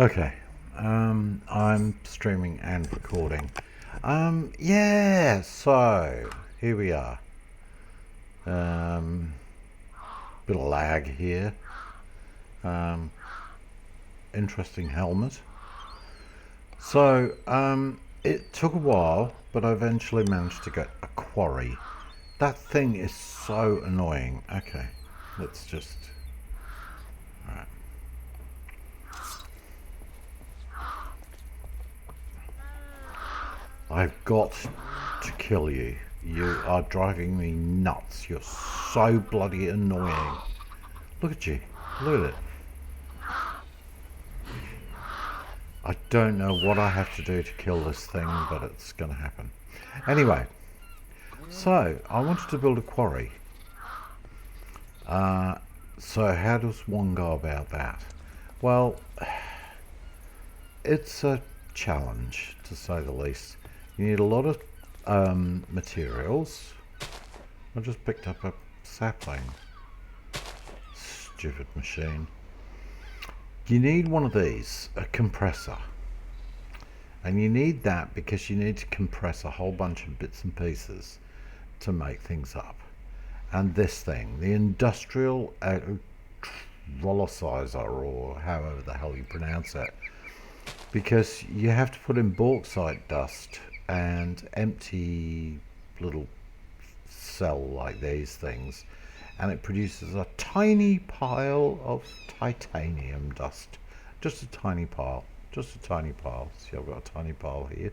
Okay, I'm streaming and recording. Yeah, so here we are. Um, Bit of lag here. Um, Interesting helmet. So, it took a while, but I eventually managed to get a quarry. That thing is so annoying. Okay, let's just. Alright. I've got to kill you. You are driving me nuts. You're so bloody annoying. Look at you. Look at it. I don't know what I have to do to kill this thing, but it's going to happen. Anyway, so I wanted to build a quarry. So how does one go about that? Well, it's a challenge, to say the least. You need a lot of materials. I just picked up a sapling. Stupid machine. You need one of these, a compressor. And you need that because you need to compress a whole bunch of bits and pieces to make things up. And this thing, the industrial electrolyzer, or however the hell you pronounce it, because you have to put in bauxite dust and empty little cell like these things, and it produces a tiny pile of titanium dust. Just a tiny pile. Just a tiny pile. See, I've got a tiny pile here.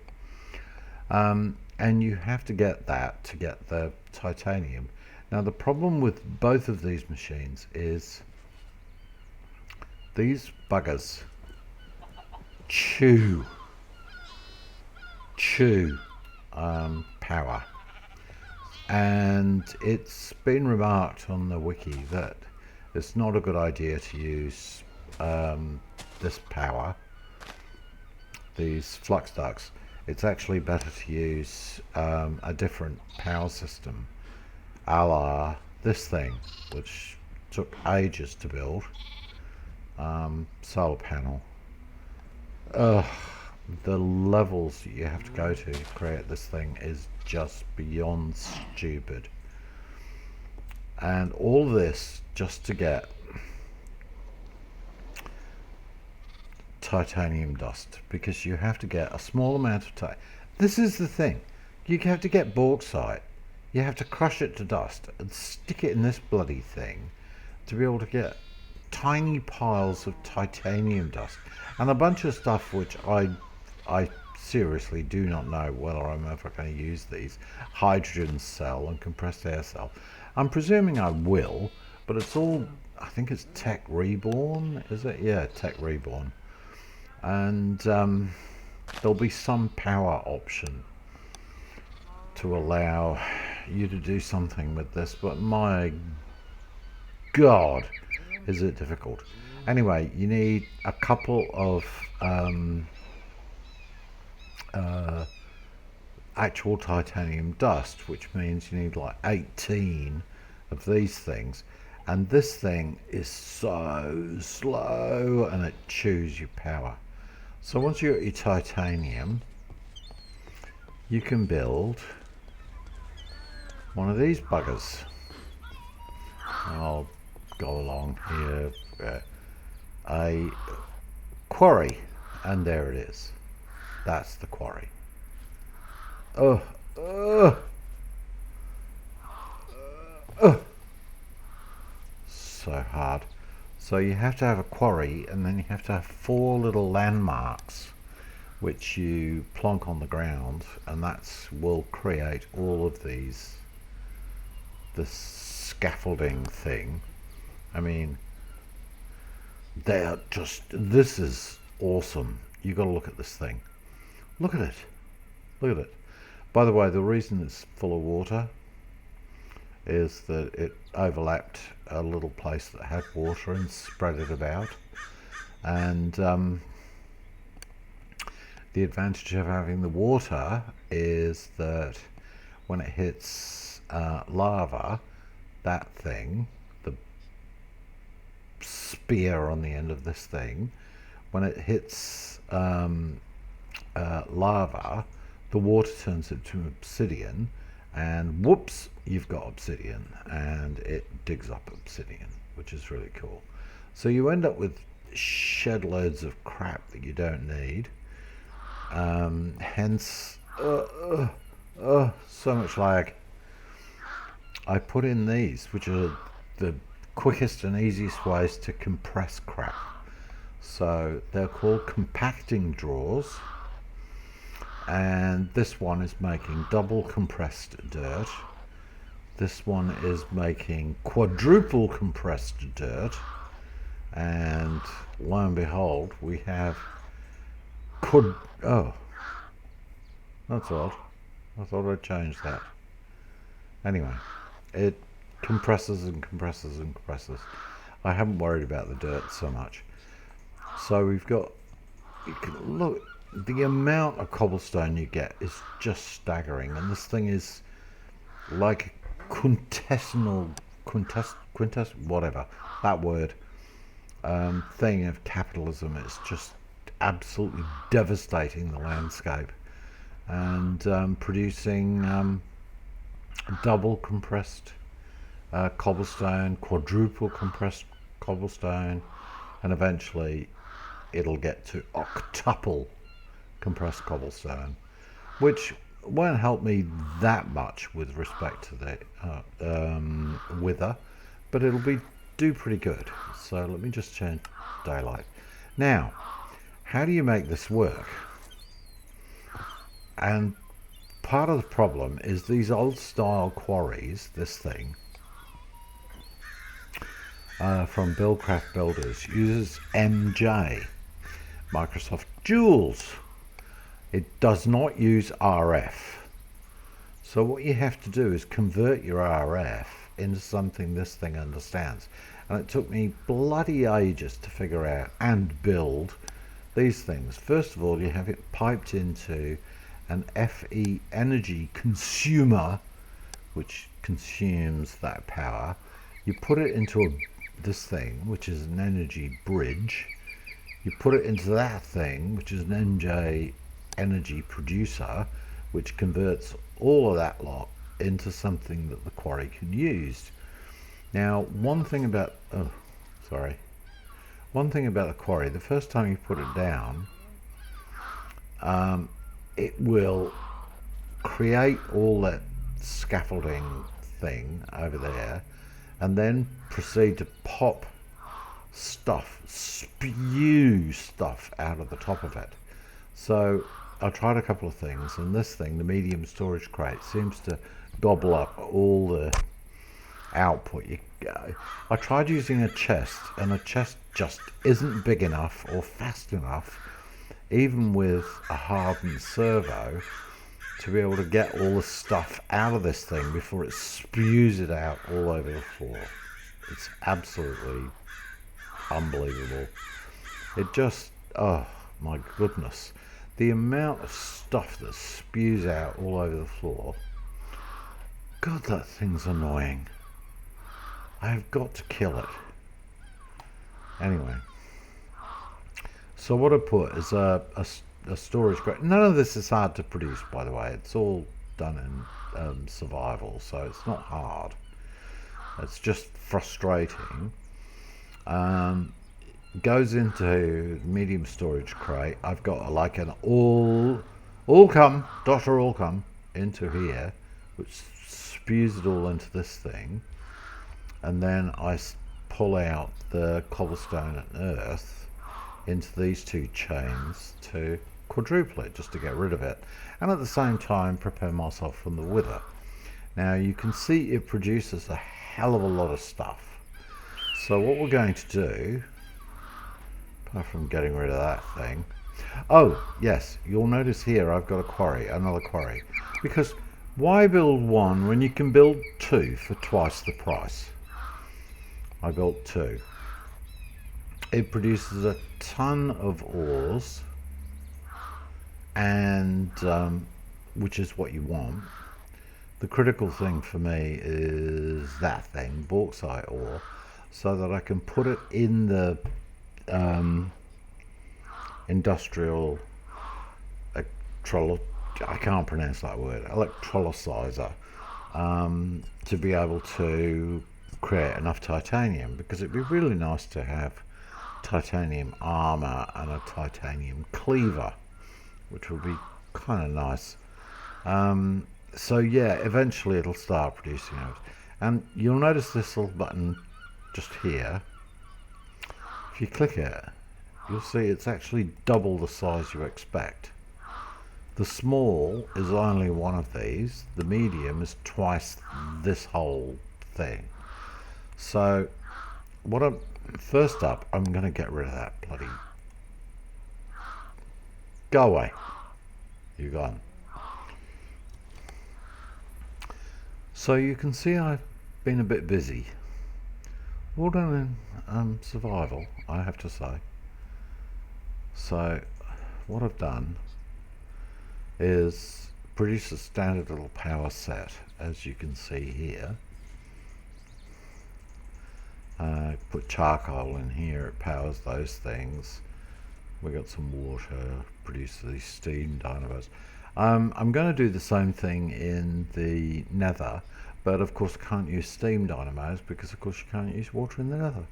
And you have to get that to get the titanium. Now the problem with both of these machines is these buggers chew power. And it's been remarked on the wiki that it's not a good idea to use this power, these flux ducts. It's actually better to use a different power system, a la this thing, which took ages to build. Solar panel. Ugh, the levels that you have to go to create this thing is just beyond stupid. And all this just to get titanium dust, because you have to get a small amount of this is the thing, you have to get bauxite, you have to crush it to dust and stick it in this bloody thing to be able to get tiny piles of titanium dust and a bunch of stuff which I seriously do not know whether I'm ever going to use these. Hydrogen cell and compressed air cell. I'm presuming I will, but it's all, I think it's Tech Reborn, is it? Yeah, Tech Reborn. And there'll be some power option to allow you to do something with this, but my god, is it difficult. Anyway, you need a couple of actual titanium dust, which means you need like 18 of these things, and this thing is so slow and it chews your power. So once you got your titanium, you can build one of these buggers. I'll go along here, a quarry, and there it is. That's the quarry. Oh, so hard. So you have to have a quarry, and then you have to have 4 little landmarks which you plonk on the ground, and that's will create all of these, this scaffolding thing. I mean, they're just, this is awesome. You got to look at this thing. Look at it. Look at it. By the way, the reason it's full of water is that it overlapped a little place that had water and spread it about. And the advantage of having the water is that when it hits lava, that thing, the spear on the end of this thing, when it hits lava, the water turns it to obsidian, and whoops, you've got obsidian, and it digs up obsidian, which is really cool. So you end up with shed loads of crap that you don't need. Hence, so much lag. I put in these, which are the quickest and easiest ways to compress crap. So they're called compacting drawers, and this one is making double compressed dirt. This one is making quadruple compressed dirt, and lo and behold, we have oh, that's odd. I thought I'd change that. Anyway, it compresses and compresses and compresses. I haven't worried about the dirt so much. So we've got, you can look, the amount of cobblestone you get is just staggering, and this thing is like a whatever that word, thing of capitalism. It's just absolutely devastating the landscape, and producing double compressed cobblestone, quadruple compressed cobblestone, and eventually it'll get to octuple compressed cobblestone, which won't help me that much with respect to the wither, but it'll do pretty good. So let me just change daylight. Now, how do you make this work? And part of the problem is these old style quarries, this thing, from Buildcraft Builders, uses MJ, Microsoft Joules. It does not use RF. So what you have to do is convert your RF into something this thing understands. And it took me bloody ages to figure out and build these things. First of all, you have it piped into an FE energy consumer, which consumes that power. You put it into this thing, which is an energy bridge. You put it into that thing, which is an MJ energy producer, which converts all of that lot into something that the quarry can use. Now, one thing about the quarry, the first time you put it down, it will create all that scaffolding thing over there, and then proceed to pop stuff, spew stuff out of the top of it. So I tried a couple of things, and this thing, the medium storage crate, seems to gobble up all the output. I tried using a chest, and a chest just isn't big enough or fast enough, even with a hardened servo, to be able to get all the stuff out of this thing before it spews it out all over the floor. It's absolutely unbelievable. It just, oh my goodness, the amount of stuff that spews out all over the floor. God, that thing's annoying. I've got to kill it. Anyway, so what I put is a storage crate. None of this is hard to produce, by the way. It's all done in survival, so it's not hard. It's just frustrating. Goes into medium storage crate. I've got like an all-come into here, which spews it all into this thing, and then I pull out the cobblestone and earth into these two chains to quadruple it, just to get rid of it, and at the same time prepare myself from the wither. Now you can see it produces a hell of a lot of stuff. So what we're going to do, apart from getting rid of that thing, oh yes, you'll notice here I've got a quarry, another quarry, because why build one when you can build two for twice the price? I built two. It produces a ton of ores, and which is what you want. The critical thing for me is that thing, bauxite ore, so that I can put it in the industrial I can't pronounce that word, electrolyzer, to be able to create enough titanium, because it'd be really nice to have titanium armor and a titanium cleaver, which would be kind of nice. So yeah, eventually it'll start producing those. And you'll notice this little button just here. If you click it, you'll see it's actually double the size you expect. The small is only one of these. The medium is twice this whole thing. So first up, I'm going to get rid of that bloody... Go away. You're gone. So you can see I've been a bit busy. Well done in survival, I have to say. So what I've done is produce a standard little power set, as you can see here. Put charcoal in here, it powers those things. We got some water, produce these steam dynamos. I'm going to do the same thing in the nether, but of course I can't use steam dynamos because of course you can't use water in the nether.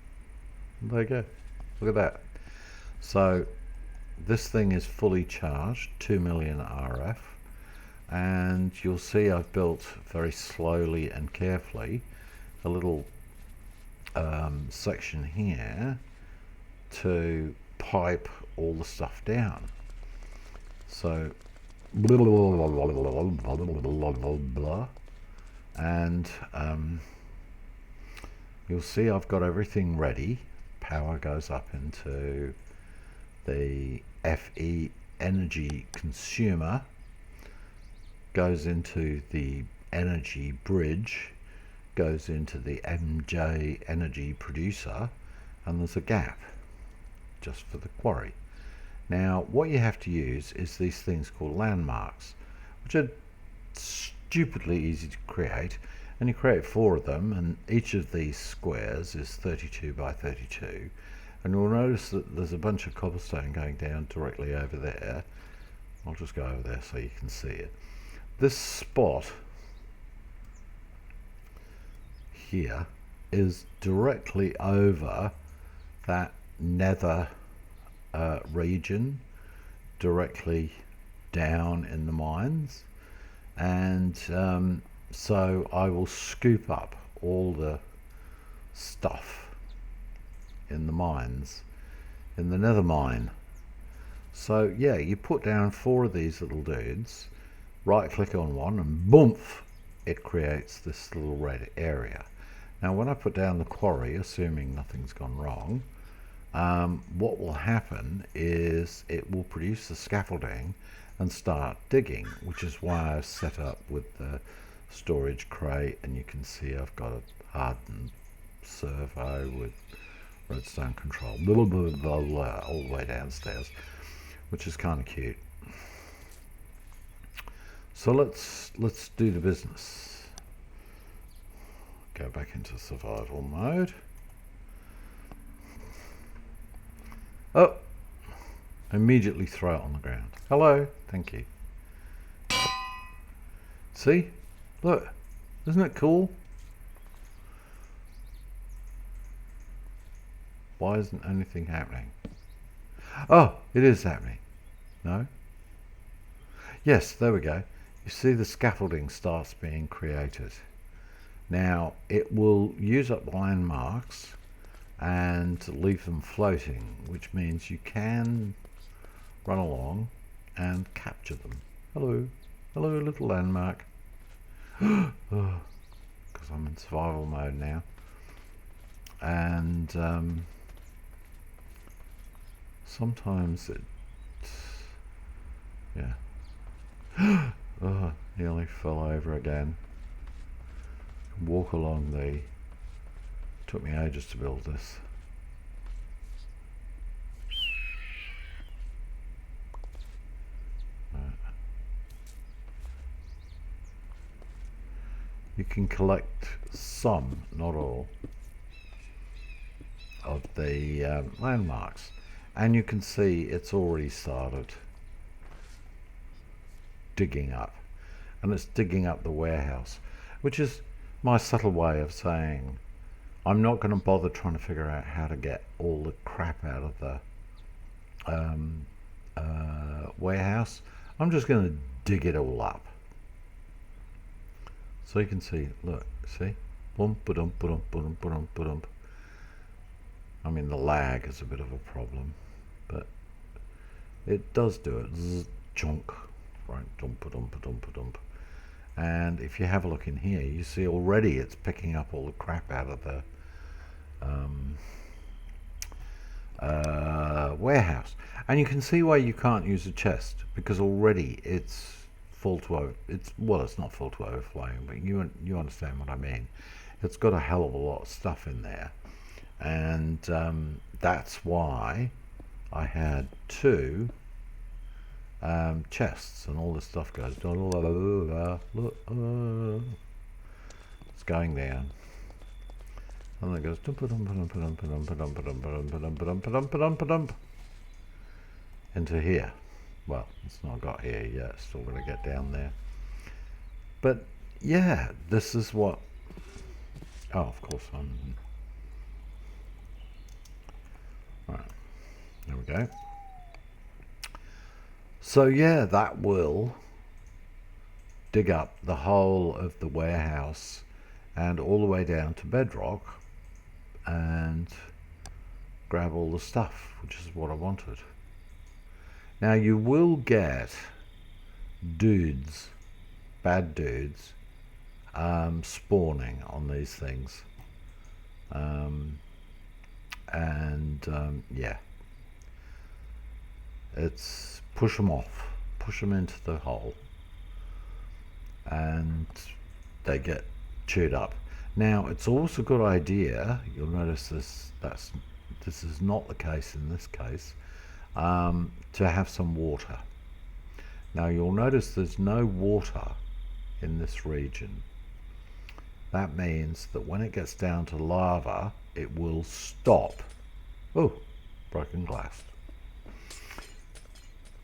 There you go, look at that. So this thing is fully charged, 2 million RF, and you'll see I've built very slowly and carefully a little section here to pipe all the stuff down. So and you'll see I've got everything ready. Power goes up into the FE energy consumer, goes into the energy bridge, goes into the MJ energy producer, and there's a gap just for the quarry. Now what you have to use is these things called landmarks, which are stupidly easy to create, and you create 4 of them, and each of these squares is 32 by 32, and you'll notice that there's a bunch of cobblestone going down directly over there. I'll just go over there so you can see it. This spot here is directly over that nether region, directly down in the mines, and so I will scoop up all the stuff in the mines, in the nether mine. So yeah, you put down 4 of these little dudes, right click on one, and boom, it creates this little red area. Now when I put down the quarry, assuming nothing's gone wrong, what will happen is it will produce the scaffolding and start digging, which is why I set up with the storage crate, and you can see I've got a hardened servo with redstone control, blah, blah, blah, blah, all the way downstairs, which is kind of cute. So let's do the business. Go back into survival mode. Oh, immediately throw it on the ground. Hello, thank you. See, look, isn't it cool? Why isn't anything happening? Oh, it is happening. No? Yes, there we go. You see the scaffolding starts being created. Now it will use up the landmarks and leave them floating, which means you can run along and capture them. Hello, hello little landmark. Because I'm in survival mode now. And sometimes it, yeah. Oh, nearly fell over again. Walk along the, took me ages to build this. You can collect some, not all, of the landmarks, And you can see it's already started digging up, and it's digging up the warehouse, which is my subtle way of saying I'm not going to bother trying to figure out how to get all the crap out of the warehouse. I'm just going to dig it all up. So you can see, look, see? Boom, ba-dum, ba-dum, ba-dum, ba-dum, ba-dum. I mean, the lag is a bit of a problem, but it does do it. Zzz, chunk. Right, dump, ba-dum, ba-dum, ba-dum. And if you have a look in here, you see already it's picking up all the crap out of the warehouse. And you can see why you can't use a chest, because already it's full to over. It's not full to overflowing, but you understand what I mean. It's got a hell of a lot of stuff in there, and that's why I had two chests, and all this stuff goes. It's going down. And then it goes into here. Well, it's not got here yet, it's still going to get down there. But yeah, this is what. Oh, of course, right, there we go. So yeah, that will dig up the whole of the warehouse and all the way down to bedrock and grab all the stuff, which is what I wanted. Now you will get dudes, bad dudes, spawning on these things, yeah, it's push them off, push them into the hole, and they get chewed up. Now it's also a good idea, you'll notice this is not the case in this case, to have some water. Now you'll notice there's no water in this region. That means that when it gets down to lava, it will stop. Oh, broken glass.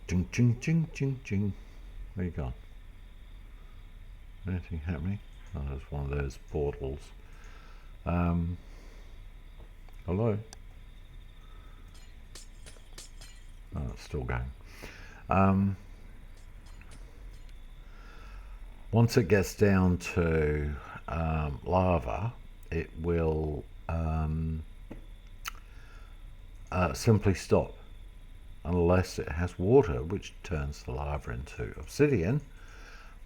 Ching, ching, ching, ching, ching. Where you gone? Anything happening? Oh, there's one of those portals. Hello? Oh, it's still going. Once it gets down to lava, it will simply stop, unless it has water, which turns the lava into obsidian,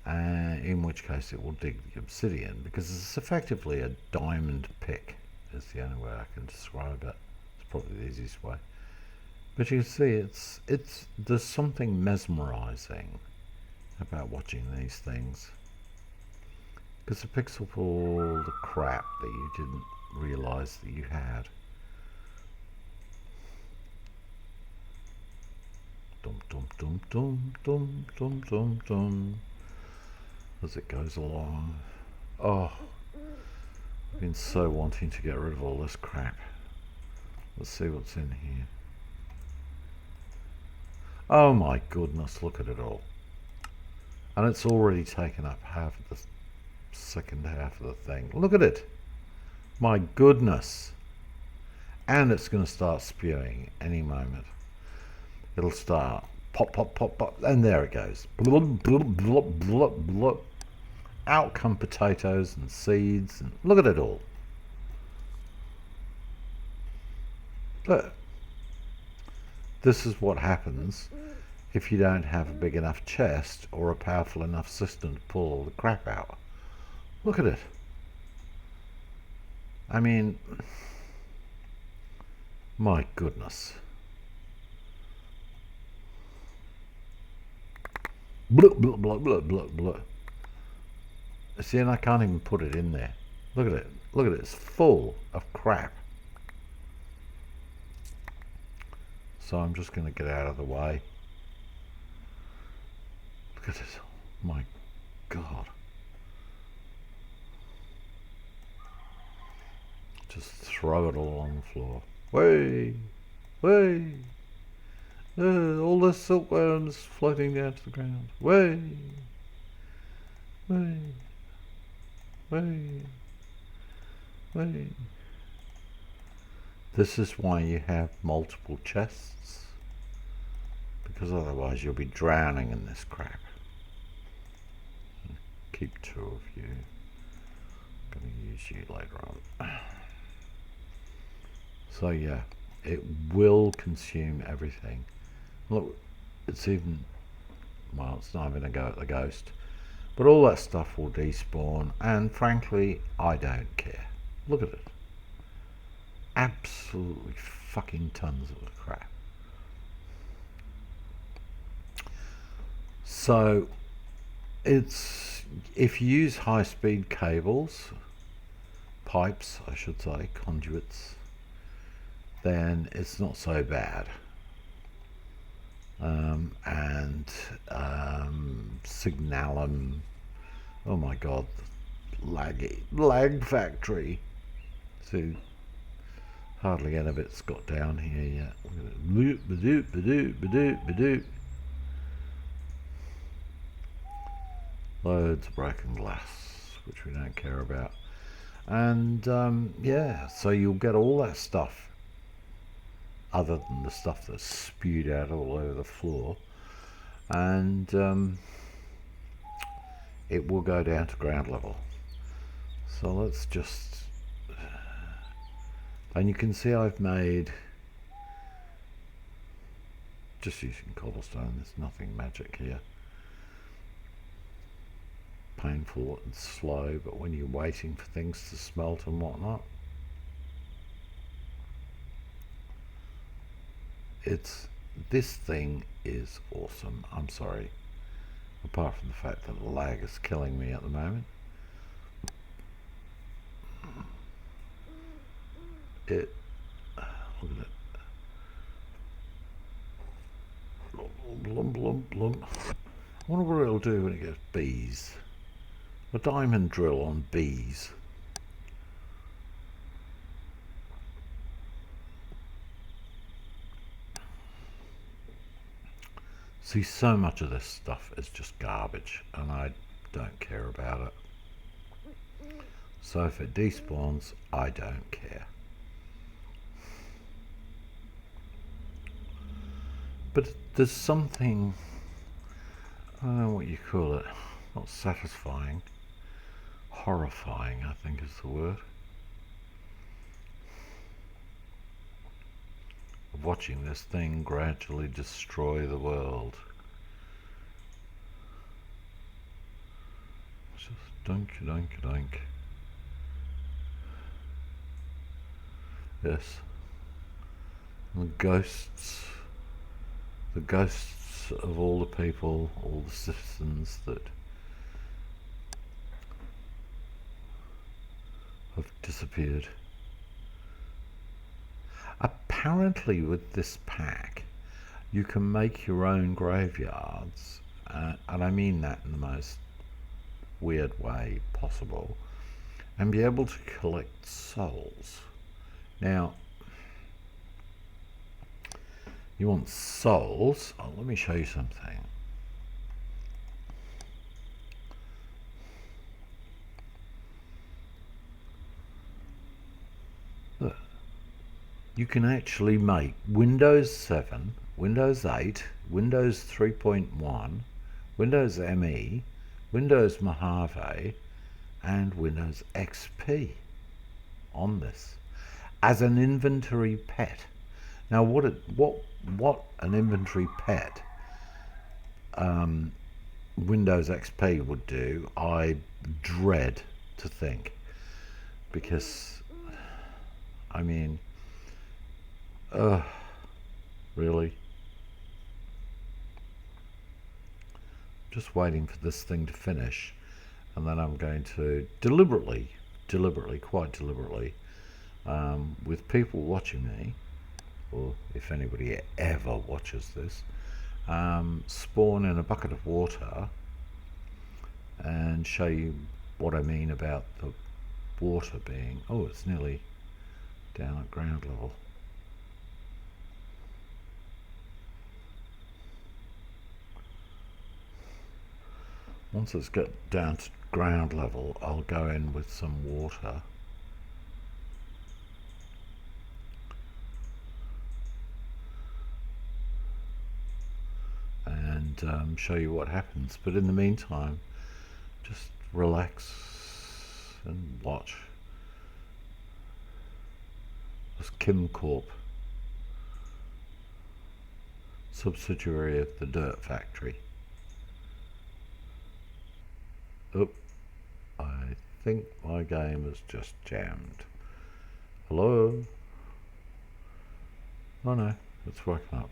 in which case it will dig the obsidian, because it's effectively a diamond pick, is the only way I can describe it. It's probably the easiest way. But you can see there's something mesmerizing about watching these things, because it picks up all the crap that you didn't realize that you had. Dum dum dum dum dum dum dum dum, as it goes along. Oh, I've been so wanting to get rid of all this crap. Let's see what's in here. Oh my goodness, look at it all. And it's already taken up half of the second half of the thing. Look at it. My goodness. And it's going to start spewing any moment. It'll start pop, pop, pop, pop, and there it goes. Blub, blub, blub, blub, blub. Out come potatoes and seeds, and look at it all. Look. This is what happens if you don't have a big enough chest or a powerful enough system to pull all the crap out. Look at it. I mean, my goodness. Blah, blah, blah, blah, blah, blah. See, and I can't even put it in there. Look at it. Look at it. It's full of crap. So I'm just going to get out of the way. Look at it. My God. Just throw it all on the floor. Way! Way! All the silkworms floating down to the ground. Way, way, way, way. This is why you have multiple chests, because otherwise you'll be drowning in this crap. Keep 2 of you. I'm going to use you later on. So yeah, it will consume everything. Look, it's even, well, it's not even a go at the ghost, but all that stuff will despawn, and frankly, I don't care. Look at it. Absolutely fucking tons of the crap. So it's, if you use high-speed cables, pipes I should say, conduits, then it's not so bad. And signalum, oh my god, lag factory. So hardly any of it's got down here yet. Loads of broken glass, which we don't care about. And yeah, so you'll get all that stuff, other than the stuff that's spewed out all over the floor, and it will go down to ground level. So let's just, and you can see I've made, just using cobblestone, there's nothing magic here. Painful and slow, but when you're waiting for things to smelt and whatnot, this thing is awesome. I'm sorry, apart from the fact that the lag is killing me at the moment. Look at it. Blum, blum, blum. I wonder what it'll do when it gets bees. A diamond drill on bees. See, so much of this stuff is just garbage, and I don't care about it. So if it despawns, I don't care. But there's something, I don't know what you call it, not satisfying, horrifying I think is the word, of watching this thing gradually destroy the world. It's just dunk, dunk, dunk. Yes. And the ghosts of all the people, all the citizens that have disappeared. Apparently with this pack you can make your own graveyards, and I mean that in the most weird way possible, and be able to collect souls. Now you want souls, let me show you something. Look, you can actually make Windows 7, Windows 8, Windows 3.1, Windows ME, Windows Mojave, and Windows XP on this as an inventory pet. Now what an inventory pet Windows XP would do, I dread to think, because I mean, really? Just waiting for this thing to finish, and then I'm going to deliberately, quite deliberately, with people watching me, or if anybody ever watches this, spawn in a bucket of water and show you what I mean about the water being, oh, it's nearly down at ground level. Once it's got down to ground level, I'll go in with some water. And show you what happens. But in the meantime, just relax and watch. This Kim Corp, subsidiary of the Dirt Factory. Oh, I think my game is just jammed. Hello? Oh no, it's working up.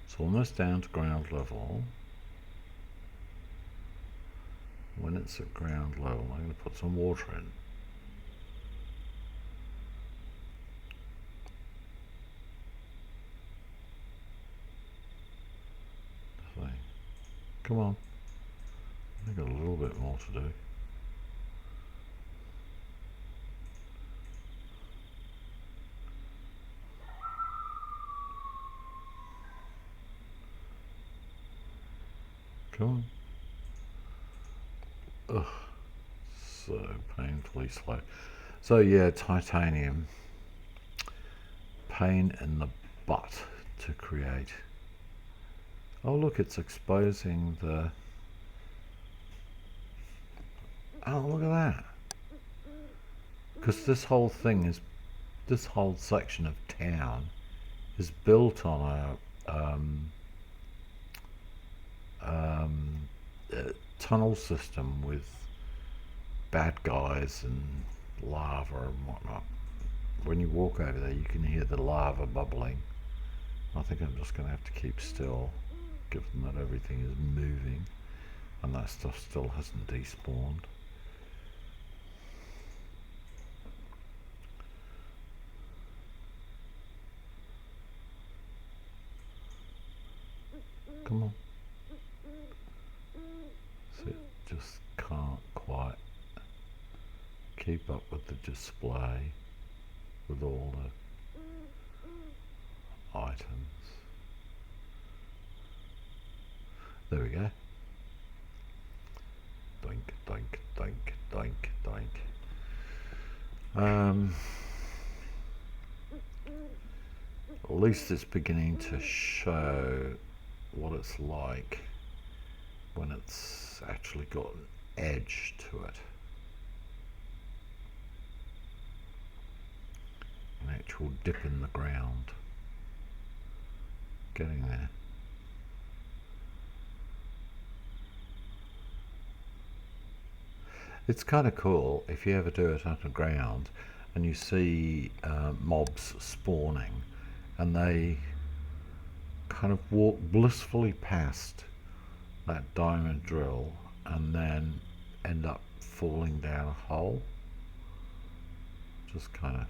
It's almost down to ground level. When it's at ground level, I'm going to put some water in. Come on. I've got a little bit more to do. Come on. Ugh. So painfully slow. So yeah, titanium. Pain in the butt to create. Oh look, it's exposing the... Oh, look at that. Because this whole thing is... This whole section of town is built on a tunnel system with bad guys and lava and whatnot. When you walk over there, you can hear the lava bubbling. I think I'm just going to have to keep still, given that everything is moving and that stuff still hasn't despawned. Come on. So it just can't quite keep up with the display with all the items. There we go. Doink, doink, doink, doink, doink. At least it's beginning to show what it's like when it's actually got an edge to it. An actual dip in the ground. Getting there. It's kind of cool if you ever do it underground and you see mobs spawning and they kind of walk blissfully past that diamond drill and then end up falling down a hole. Just kind of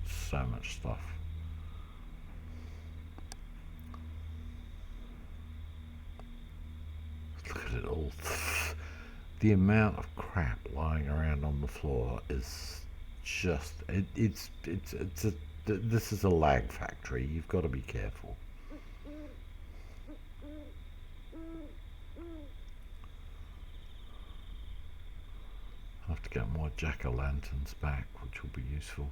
so much stuff. Look at it all. The amount of crap lying around on the floor is just this is a lag factory. You've got to be careful. I have to get more jack-o'-lanterns back, which will be useful.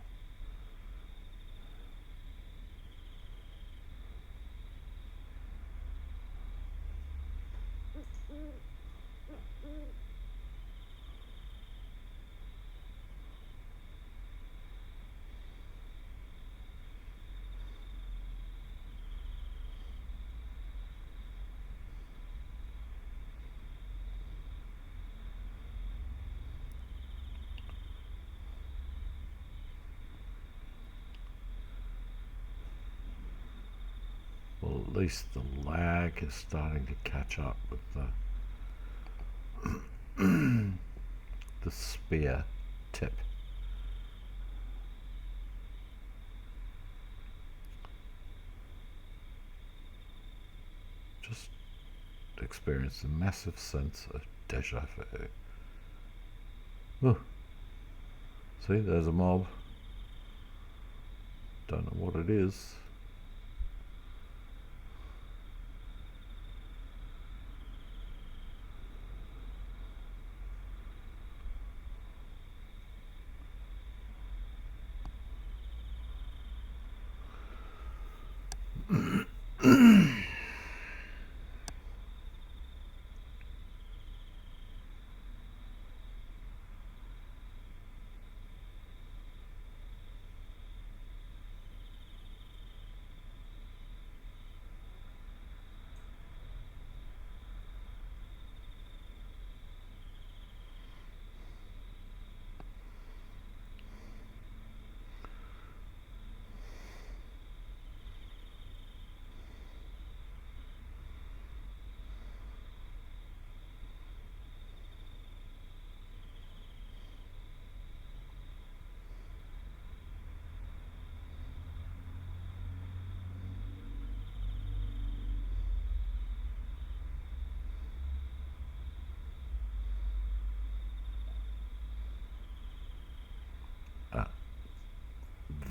Well, at least the lag is starting to catch up with the spear tip. Just experience a massive sense of deja vu. Oh, See, there's a mob. Don't know what it is.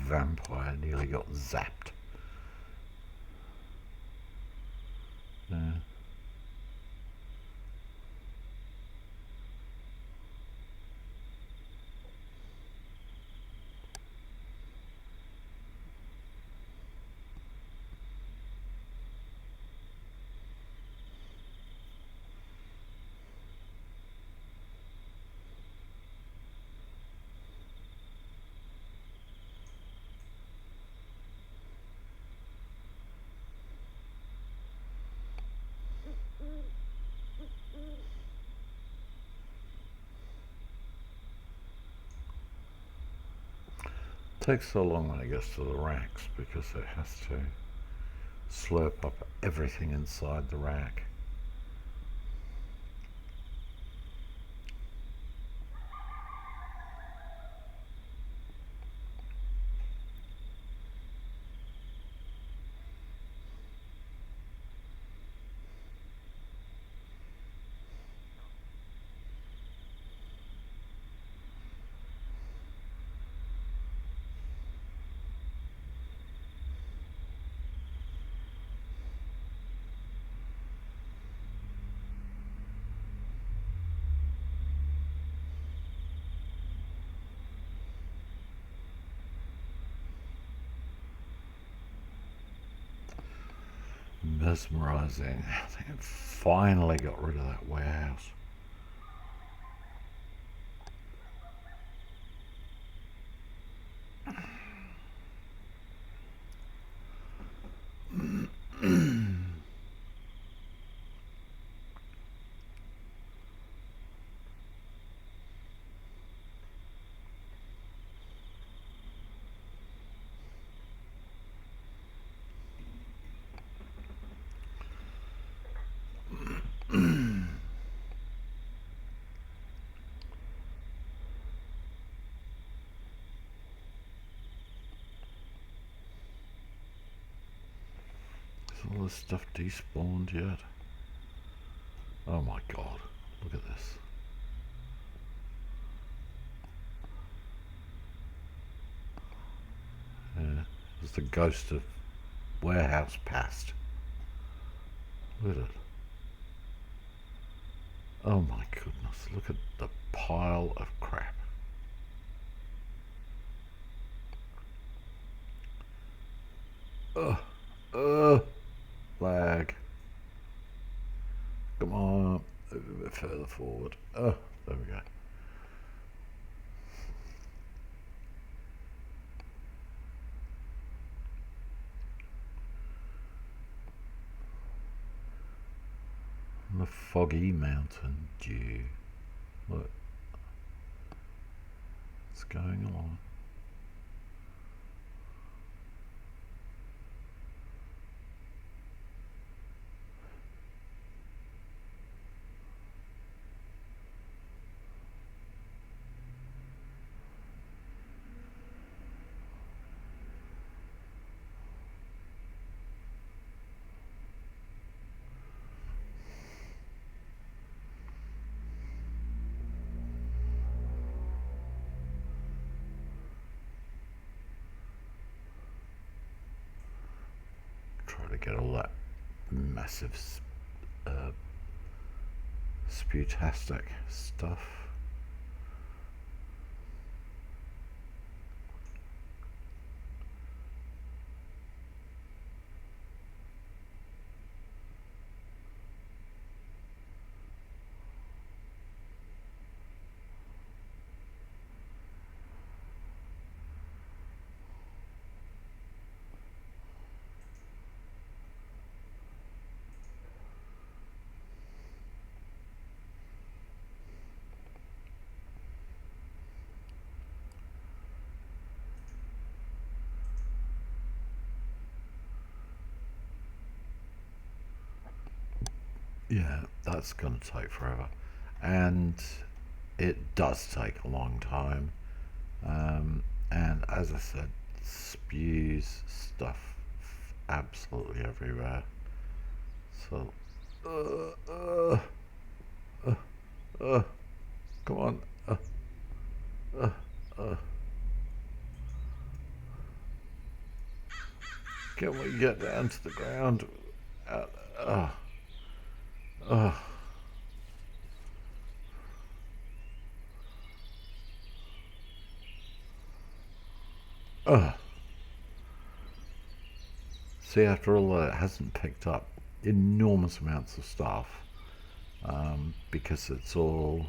Vampire nearly got zapped. Yeah. Takes so long when it gets to the racks because it has to slurp up everything inside the rack. Mesmerizing. I think it finally got rid of that warehouse. Is all this stuff despawned yet? Oh my god, look at this. Yeah, it's the ghost of warehouse past. Look at it. Oh my goodness, look at the pile of crap. Lag. Come on, move a bit further forward. Oh, there we go. The foggy mountain dew. Look, it's going along. get all that massive sputastic stuff. Yeah, that's going to take forever. And it does take a long time. And as I said, spews stuff absolutely everywhere. So, come on. Can we get down to the ground? Uh, See, after all that, it hasn't picked up enormous amounts of stuff because it's all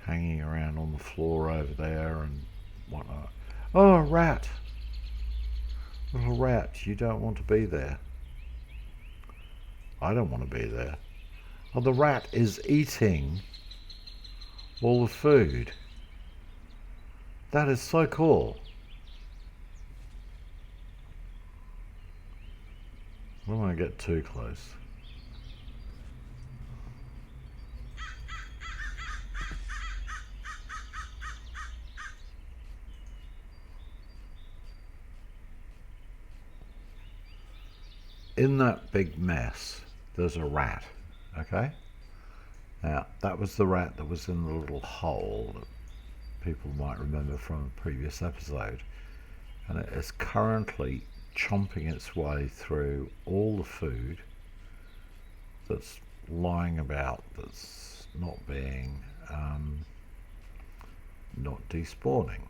hanging around on the floor over there and whatnot. Oh, rat! Little rat, you don't want to be there. I don't want to be there. Oh, the rat is eating all the food. That is so cool. I don't want to get too close. In that big mess, there's a rat, okay? Now, that was the rat that was in the little hole that people might remember from a previous episode. And it is currently chomping its way through all the food that's lying about, that's not being, not despawning.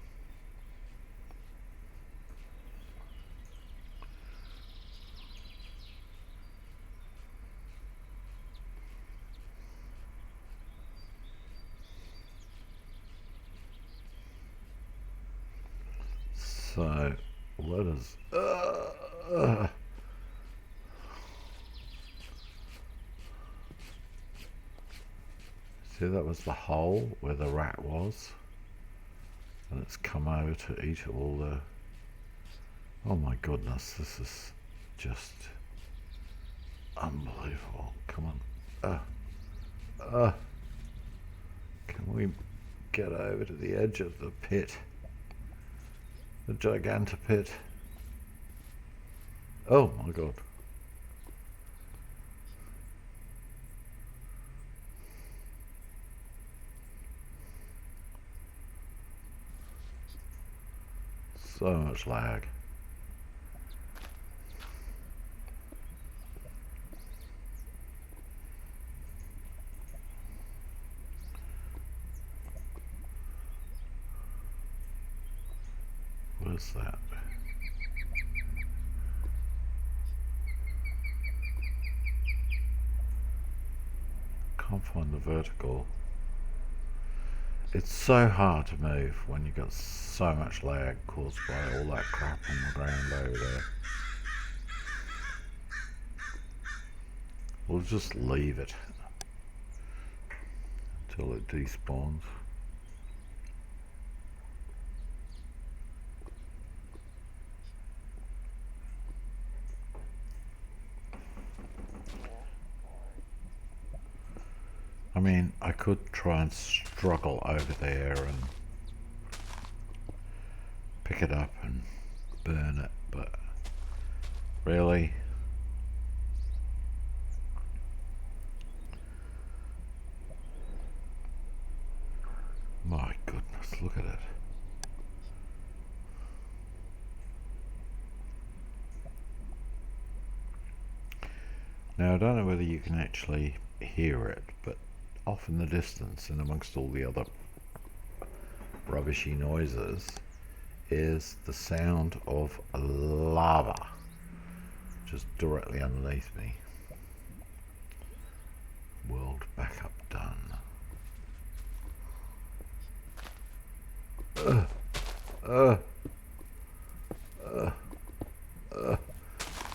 So let us see, that was the hole where the rat was, and it's come over to eat all the, oh my goodness, this is just unbelievable. Come on, can we get over to the edge of the pit? The gigantopit. Oh my god. So much lag. What is that? Can't find the vertical. It's so hard to move when you've got so much lag caused by all that crap on the ground over there. We'll just leave it until it despawns. I mean, I could try and struggle over there and pick it up and burn it, but really, my goodness, look at it. Now I don't know whether you can actually hear it, but off in the distance and amongst all the other rubbishy noises is the sound of lava just directly underneath me. World backup done.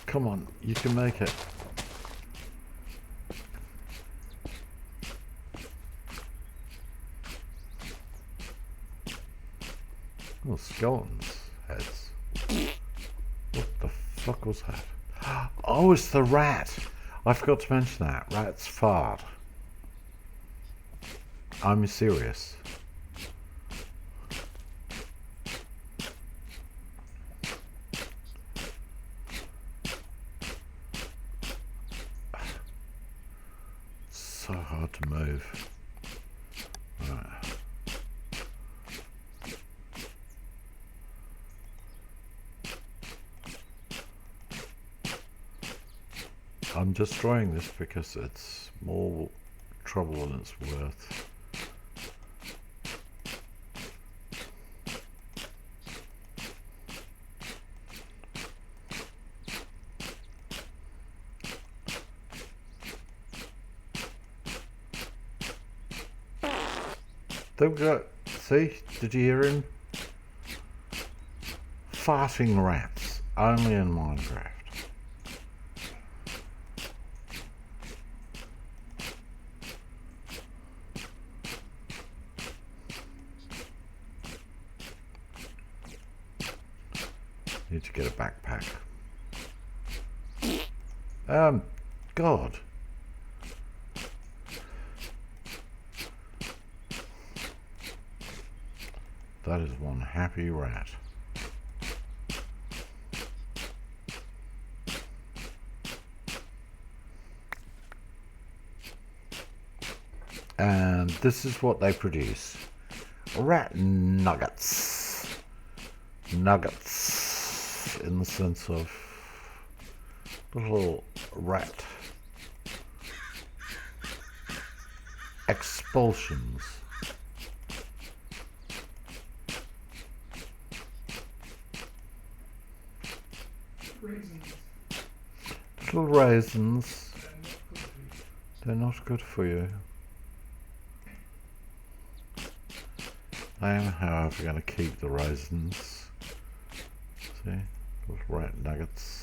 Come on, you can make it. Oh, skeletons heads. What the fuck was that? Oh, it's the rat. I forgot to mention that. Rats fart. I'm serious. It's so hard to move. Right. I'm destroying this because it's more trouble than it's worth. They've got, see, did you hear him? Farting rats, only in Minecraft. Need to get a backpack. God. That is one happy rat. And this is what they produce. Rat nuggets. Nuggets in the sense of little rat expulsions. Raisins. Little raisins. They're not good for you. I am, however, going to keep the raisins. See? Little rat nuggets.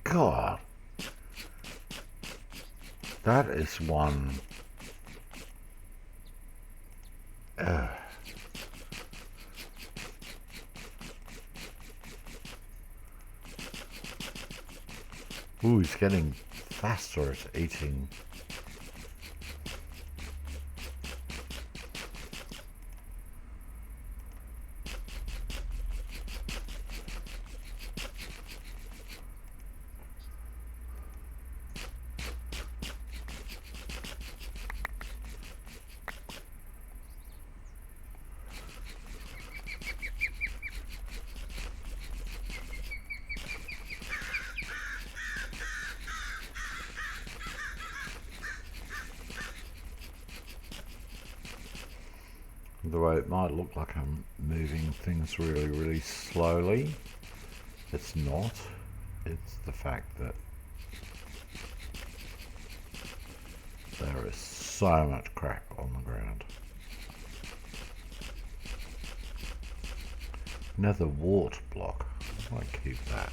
God. That is one. Ooh, he's getting faster at eating. Though it might look like I'm moving things really, really slowly, it's not. It's the fact that there is so much crap on the ground. Another wart block. I might keep that.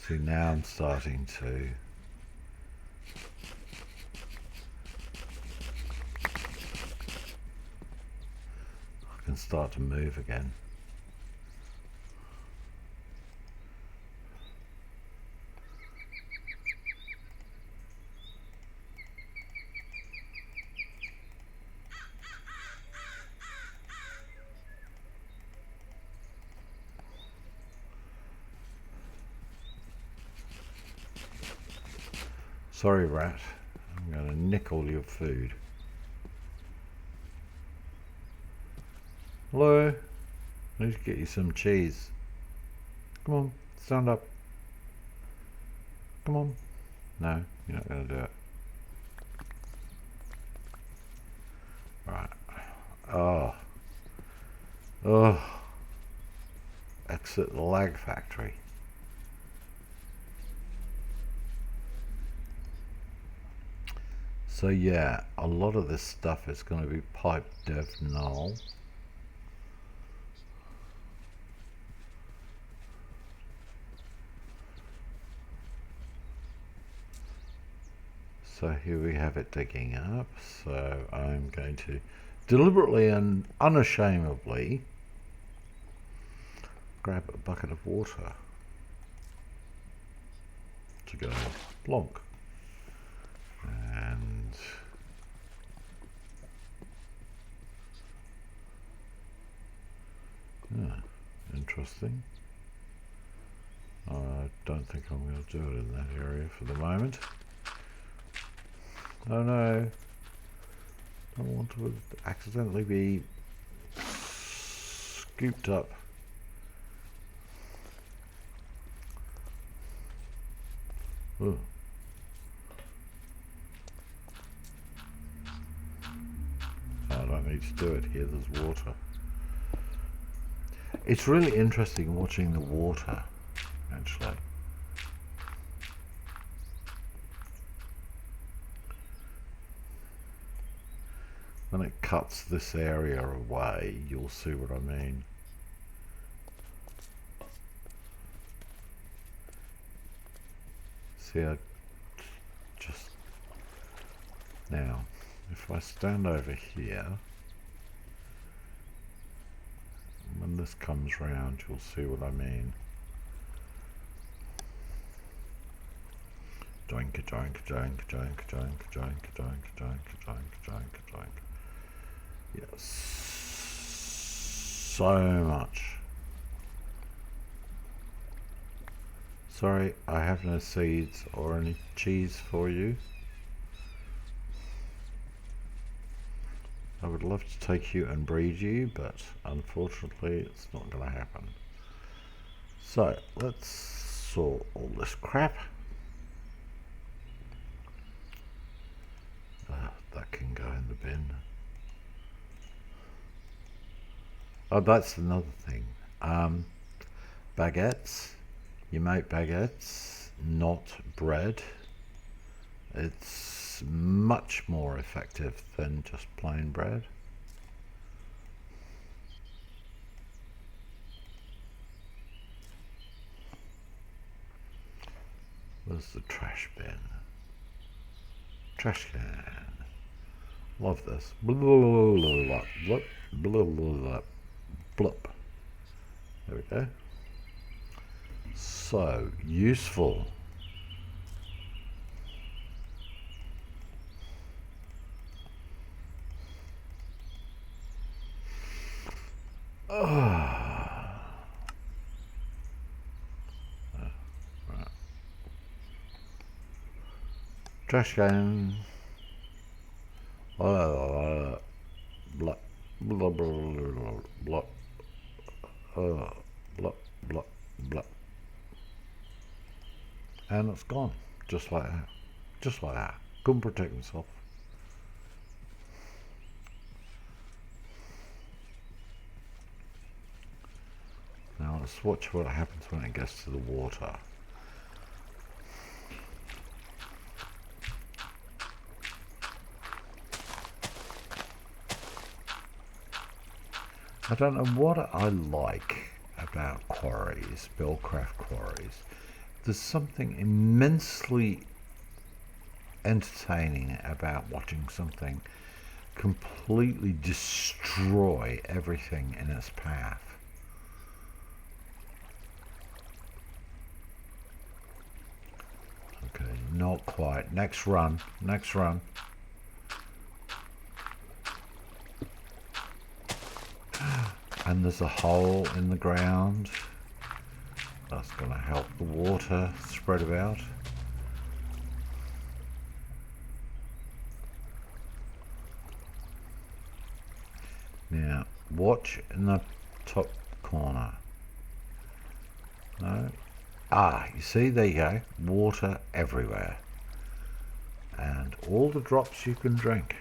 See, now I'm starting to start to move again. Sorry, rat. I'm going to nick all your food. Hello? I need to get you some cheese. Come on, stand up. Come on. No, you're not going to do it. Right. Oh. Oh. Exit the lag factory. So yeah, a lot of this stuff is going to be pipe dev null. So here we have it digging up. So I'm going to deliberately and unashamedly grab a bucket of water to go plonk. And interesting. I don't think I'm going to do it in that area for the moment. Oh no, I don't want to accidentally be scooped up. Ugh. I don't need to do it here, there's water. It's really interesting watching the water, actually. When it cuts this area away, you'll see what I mean. See, I just... Now, if I stand over here, when this comes round, you'll see what I mean. Joink, joink, joink, joink, joink, joink, joink, joink, joink, joink, joink. Yes, so much. Sorry, I have no seeds or any cheese for you. I would love to take you and breed you, but unfortunately it's not going to happen. So let's sort all this crap. That can go in the bin. Oh, that's another thing. Baguettes. You make baguettes, not bread. It's much more effective than just plain bread. Where's the trash bin? Trash can. Love this. Blup, blup, blup, blup, blup. There we go. So useful. Right. Trash can. Blah, blah, blah, blah, blah, blah, blah, blah. And it's gone, just like that. Just like that. Couldn't protect himself. Now let's watch what happens when it gets to the water. I don't know what I like about quarries, Buildcraft quarries. There's something immensely entertaining about watching something completely destroy everything in its path. Okay, not quite. Next run, next run. And there's a hole in the ground. That's going to help the water spread about. Now, watch in the top corner. No. Ah, you see, there you go. Water everywhere. And all the drops you can drink.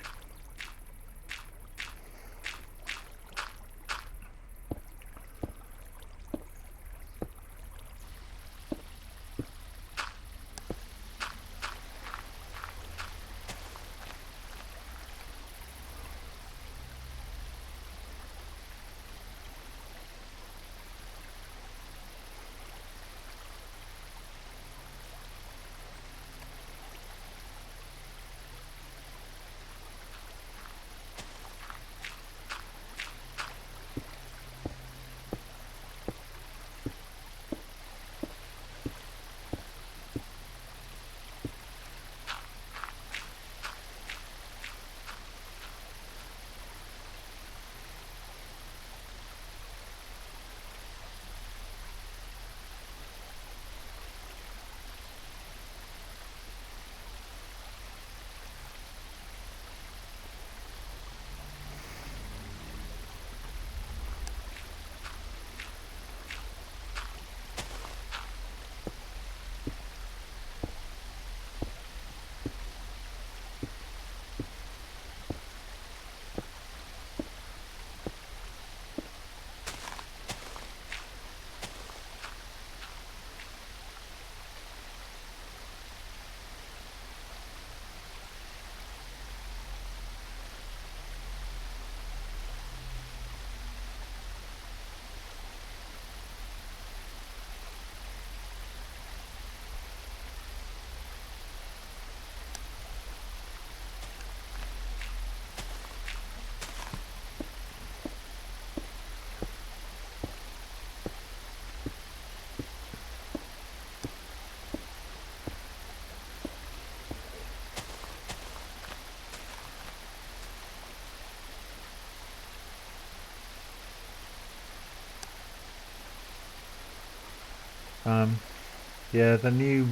Yeah, the new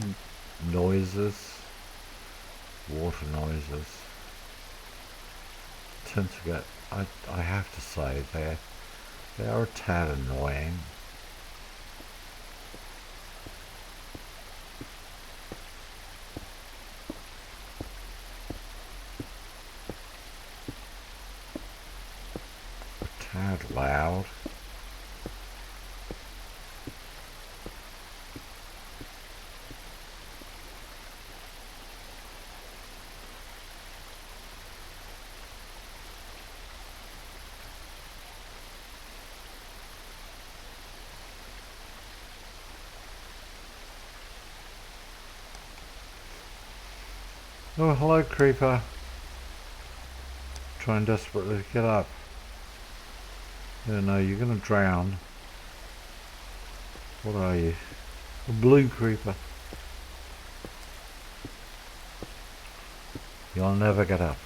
noises, water noises, tend to get, I have to say, they are a tad annoying. A tad loud. Oh, hello, creeper. Trying desperately to get up. Yeah, no, you're gonna drown. What are you? A blue creeper. You'll never get up.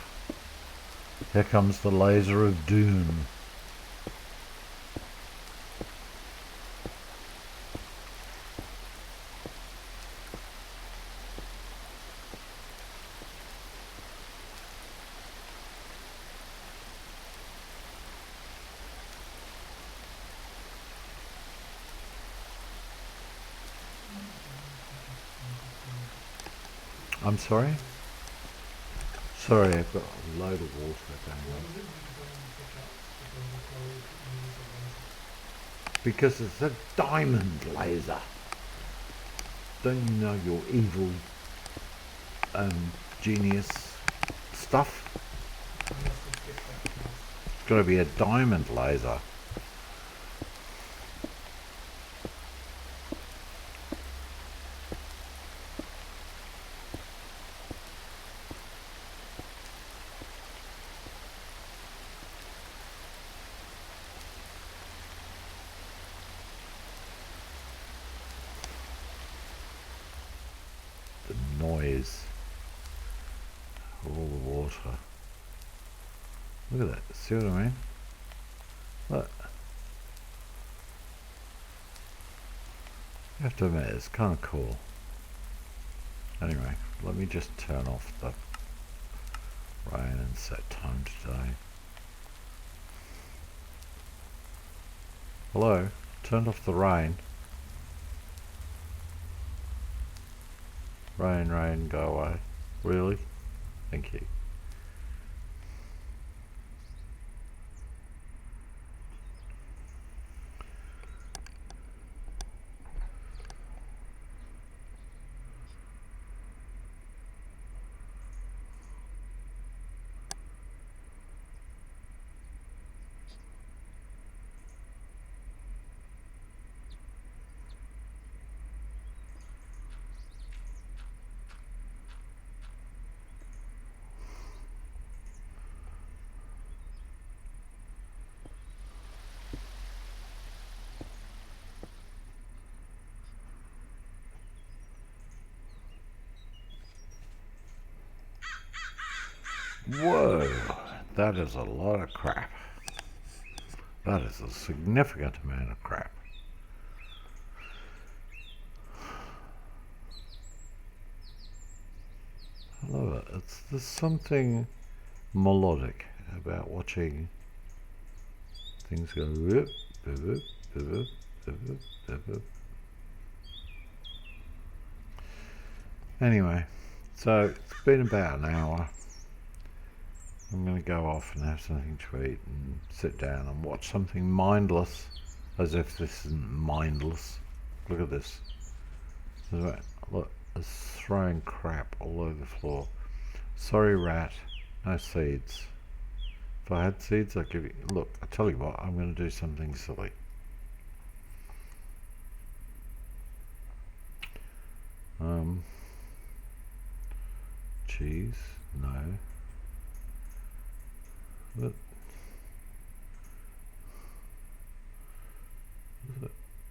Here comes the laser of doom. I'm sorry? Sorry, I've got a load of water going on. Because it's a diamond laser. Don't you know your evil genius stuff? It's got to be a diamond laser. The noise of all the water. Look at that, see what I mean? Look. I have to admit, it's kind of cool. Anyway, let me just turn off the rain and set time today. Hello? Turned off the rain. Rain, go away. Really? Thank you. Whoa, that is a lot of crap. That is a significant amount of crap. I love it. There's something melodic about watching things go whoop, whoop, whoop, whoop, whoop, whoop, whoop. Anyway, so it's been about an hour. I'm going to go off and have something to eat and sit down and watch something mindless, as if this isn't mindless. Look at this. Look, it's throwing crap all over the floor. Sorry, rat, no seeds. If I had seeds, I'd give you. Look, I tell you what, I'm going to do something silly. Cheese, no. But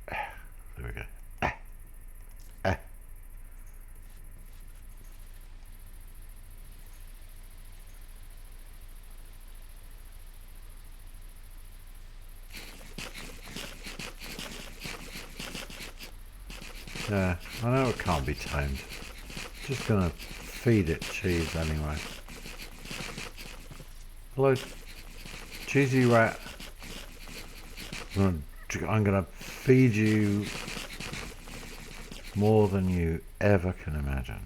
there we go. Yeah, I know it can't be tamed. Just gonna feed it cheese anyway. Hello, cheesy rat. I'm gonna feed you more than you ever can imagine.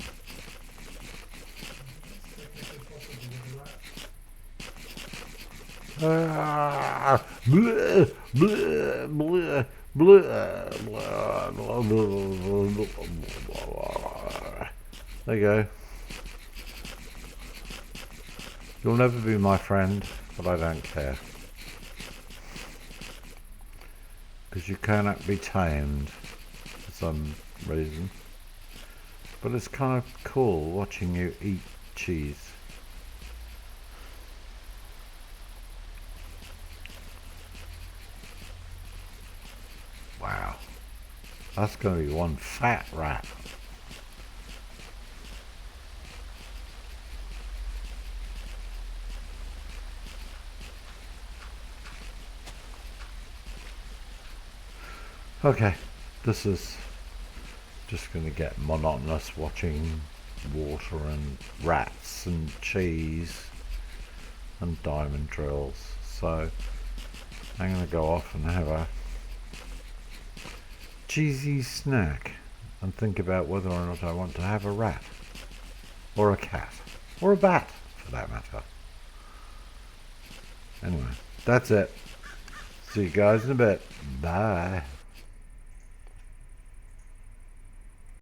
Bleh, bleh, bleh, bleh. There you go. You'll never be my friend, but I don't care. Because you cannot be tamed for some reason. But it's kind of cool watching you eat cheese. Wow. That's going to be one fat rat. Okay, this is just going to get monotonous watching water and rats and cheese and diamond drills. So I'm going to go off and have a cheesy snack and think about whether or not I want to have a rat or a cat or a bat for that matter. Anyway, that's it. See you guys in a bit. Bye.